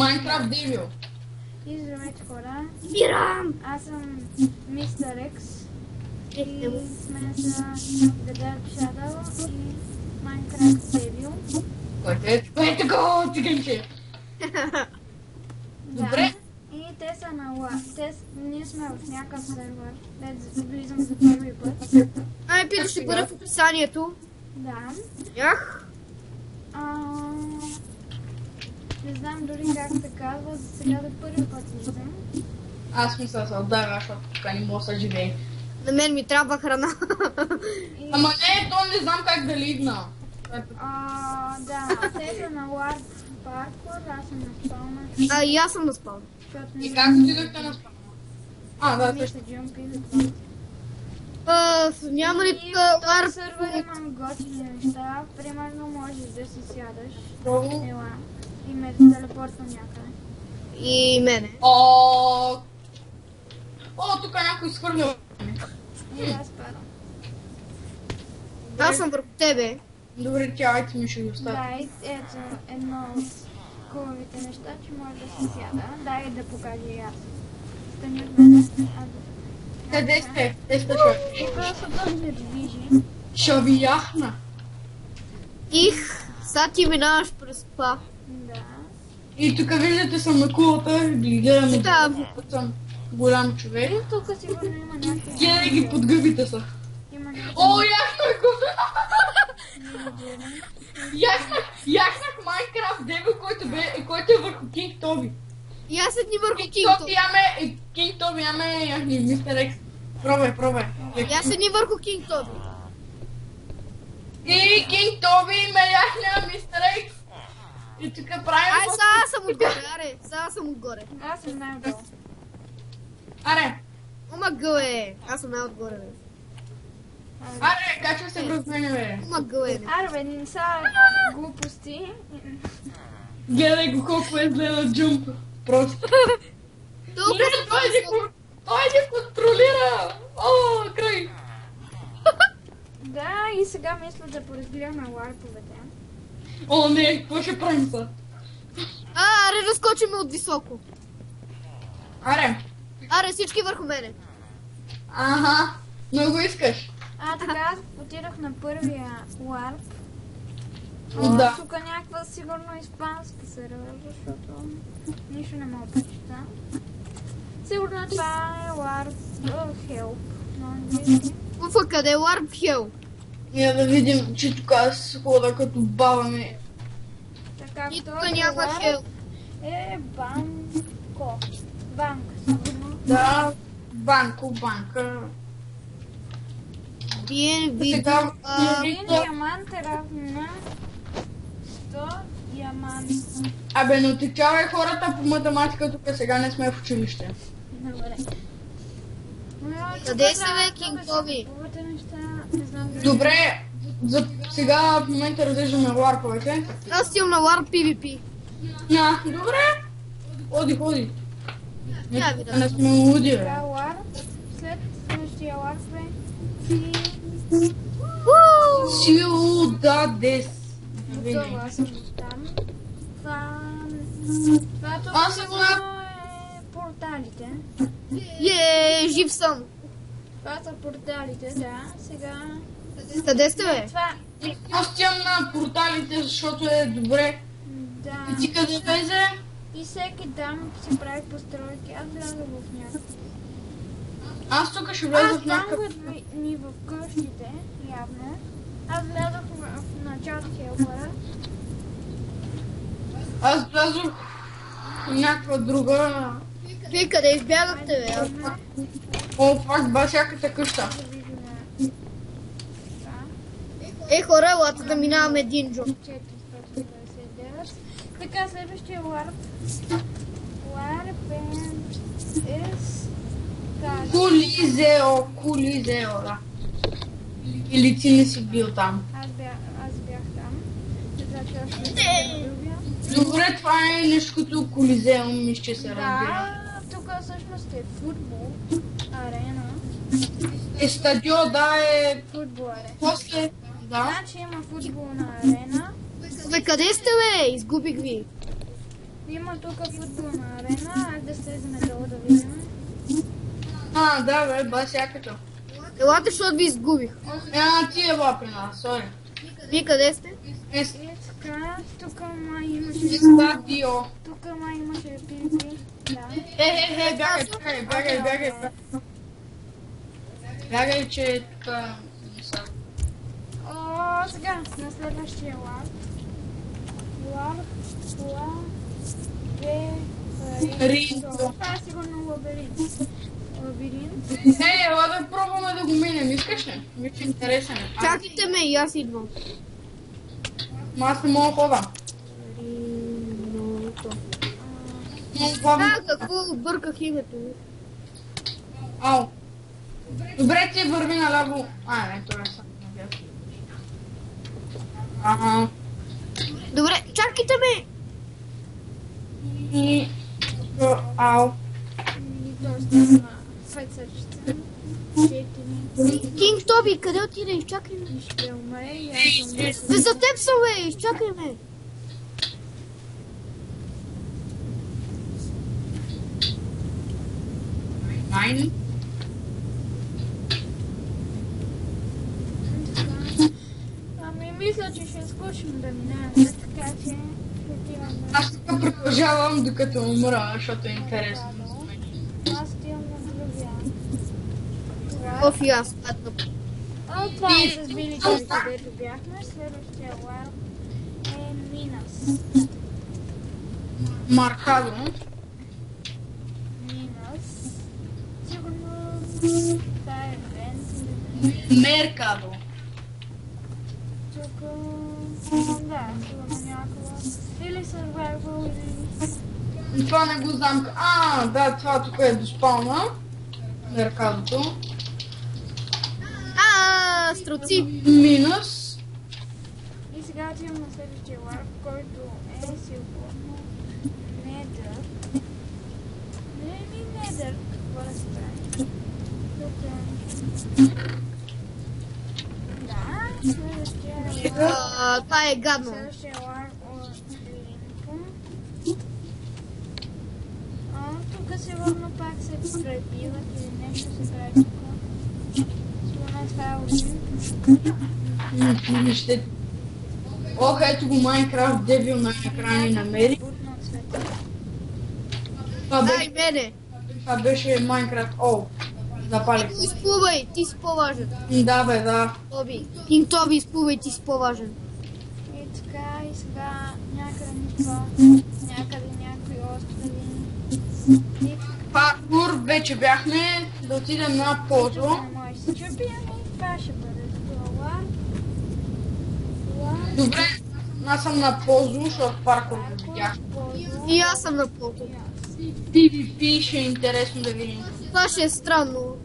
Майнкрафт Девил. И здравейте хора, Спирам! аз съм Мистер Екс и с мен са The Dark Shadow и Minecraft Devil. Кой е такова цигънче? Добре. И те са на ние сме в някакъв сервер, влизам за първи път. IP ще бъде в описанието. Да. Ях. Не знам дори как се казва, за сега за първи път влизам. Аз мисля се удара, защото тук не мога да се живее. На мен ми трябва храна. И, Ама не, то не знам как да лидна. да, те са на Warp Parkour, аз съм на спална. И аз съм на спална. И как отидохте на спална? Да, Мисля, също. джумпи. Няма ли И ларп? в сервер имам готини неща, примерно можеш да си сядаш. Пробвам. Ела. И ме телепортва някъде. И мене. О, тук някой схвърля. И аз падам. Аз съм върху тебе. Добре, тя ми ще го остави. Да, и ето едно от хубавите неща, че може да се сяда. Дай да покажа и аз. Стани от мене. Къде сте? Къде сте човек? Просто да се движи. Ще ви яхна. Сега ти минаваш през това. Да. И тук виждате съм на кулата, гледам Да. съм голям човек. И тук сигурно има някакви... Гледай ги под гъбите са. Има някакви... О, яхнах го! Не Яхнах Майнкрафт Девил, който е върху Кинг Тоби. И аз седни върху Кинг Кингто. Тоби яме яхни, Мистер Екс. Пробай. И аз седни върху Кингто. И Кинг Тоби ме яхня Мистер Екс. И тук правим... Ай, сега съм отгоре, сега съм отгоре. Аз съм най-долу. Аре, Омагъл е. Аз съм най-отгоре, бе. качва се връз мене, бе. Омагъл е. Аре бе, не са глупости. Гледай го колко е зле на джумп. Просто. Толкова Не, той ни контролира! О, край! Да, и сега мисля да поразгледаме ларповете. О, не, какво ще правим са? Аре, разкочиме от високо. Аре, Всички върху мене. аха, много искаш. Така, аз отидох на първия ларп. Да. Тук някаква сигурно испанска сервер, защото нищо не мога да прочита. Сигурно това е ларп Help на английски. Уфа, къде е Warp Hell? Ние да видим, че тук аз хода като баба ми. Така, И тук втория няма ларп Hell. е Банко. Банк, сигурно. Да, банка. Биен видео. Сега, Един диамант е равен на 100 диамант. Абе, но отичавай хората по математика, тук сега не сме в училище. Добре. Къде са, бе, Кинг Тоби? Добре, за сега в момента разреждаме ларповете. Аз имам на Warp PvP. Добре. Ходи. Я ви да. Не сме луди, бе. Сега ларп, след следващия ларп е Ciudades. готова, аз съм там. Това тук Аз съм сигурно е порталите. Жив съм. Това са порталите, да. Сега... Къде сте, бе? Това... Аз тям на порталите, защото е добре. Да. И ти къде влезе? И всеки там си прави постройки. Аз влязох в някакъв. Аз тук ще влеза Аз в някакъв... там ми в къщите, явно. Аз влязох в началото хелпера. Аз влязох в някаква друга... Вие къде избягахте, бе? О, пак басяката къща. Хора, елата да минаваме един джо. 429. Така, следващия ларп. Ларп е Колизео, да. Или ти не си бил там. Аз бях там. Значи аз ще другия. Добре, това е нещо като Колизео, мисля, че се разбира. Да, тук всъщност е футбол арена. Стадио, да, е... Футбол арена. После... Да. Значи има футболна арена. Бе, къде сте, бе? Изгубих ви. Има тук футболна арена, айде да слеземе долу да видим. Да бе, бас якото. Елате, защото ви изгубих. Ти е при нас, сори. Вие къде сте? И така, тук май имаше... Стадио. Тук май имаше пилипи. Да. Бягай. Бягай, че тук не са. О, сега, на следващия лард. Ринто. Това е сигурно лабиринт. Ела да пробваме да го минем, искаш ли? Вече интересен е. Чакайте ме и аз идвам. Аз не мога хода. Какво обърках името ми? Ау. Добре, ти върви наляво. Не, това е само навясно. Добре, чакайте ме! И... Ау. И то стана 5 сърчета. 4. Кинг Тоби, къде отиде? Изчакай ме. Ще умре и аз умре. За теб съм, бе! Изчакай ме! Найн. Ами мисля, че ще е скучно да минаваме, така че ще отивам на... Аз тук продължавам докато умра, защото е интересно за мен. Аз отивам на другия. Оф, и аз падна. Това е с билите, където бяхме. Следващия лард е Минас. Маркадо. Минас. Сигурно това е Вент. Меркадо. Тук... Да, сигурно някаква. Или Survival, или... Това не го знам. Да, това тук е до спална. Меркадото. Стрелци! Минус. И сега отивам на следващия лард, който е сигурно Недър. Недър, какво да се прави? Тук да, следващия Това е гадно. следващия лард от Линко. Тук сигурно пак се пребиват или нещо се прави тук. Сигурно това е Олимп. Вижте. Ох, ето го Майнкрафт Девил най-накрая ни намери. Бутна от света. Дай мене! Това беше Майнкрафт. Запалих Ти се. изплувай, ти си по-важен. Да бе, да. Тоби. Кинг Тоби, изплувай, ти си по-важен. И така, и сега някъде нива, някъде някои острови. И Паркур вече бяхме. Да отидем на Позо. тук не може да се чупи, ами това ще бъде това лард. Добре, аз съм на Позо, защото Паркур го видях. И аз съм на плото. PvP ще е интересно да видим. Това ще е странно.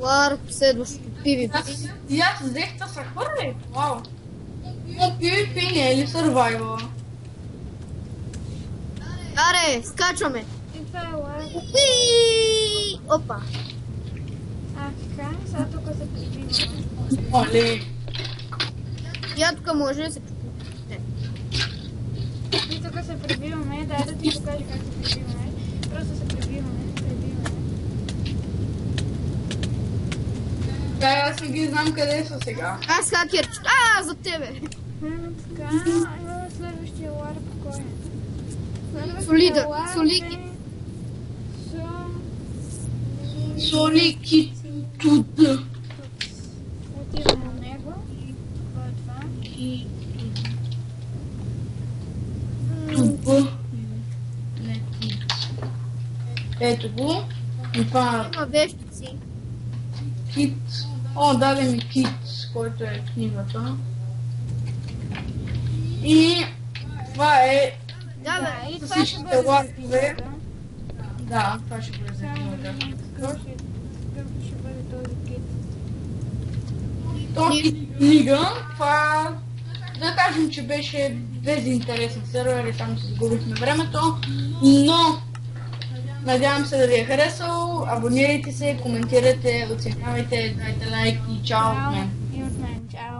Ларп, следващото PvP. И аз взех да се хвърли. Вау. Но PvP не е ли survival? Аре, скачваме. И това е лард. Уи! Опа. Така, сега тук се прибиваме. Оле. Я тук може да се... И тук се прибиваме, дай да ти покажа как се прибиваме. Просто се прибиваме. Да, аз не ги знам къде са сега. Аз хакер. За тебе. Така, следващия лард кой е? Солида, лард Солики. Соли Китуд. Отивам на него. Какво е това? Туб. Не, Кит. Ето го. И това Има вещици. Кит. Даде ми Кит, който е книгата. И това е... Да, бе. И това ще бъде лард, за бе. книгата. Да, това ще бъде за Само да книгата. видим какъв ще бъде този кит. Този книга, това да кажем, че беше безинтересен сервер и там си загубихме времето, но надявам се да ви е харесал, абонирайте се, коментирайте, оценявайте, дайте лайк и чао от мен. И от мен. Чао.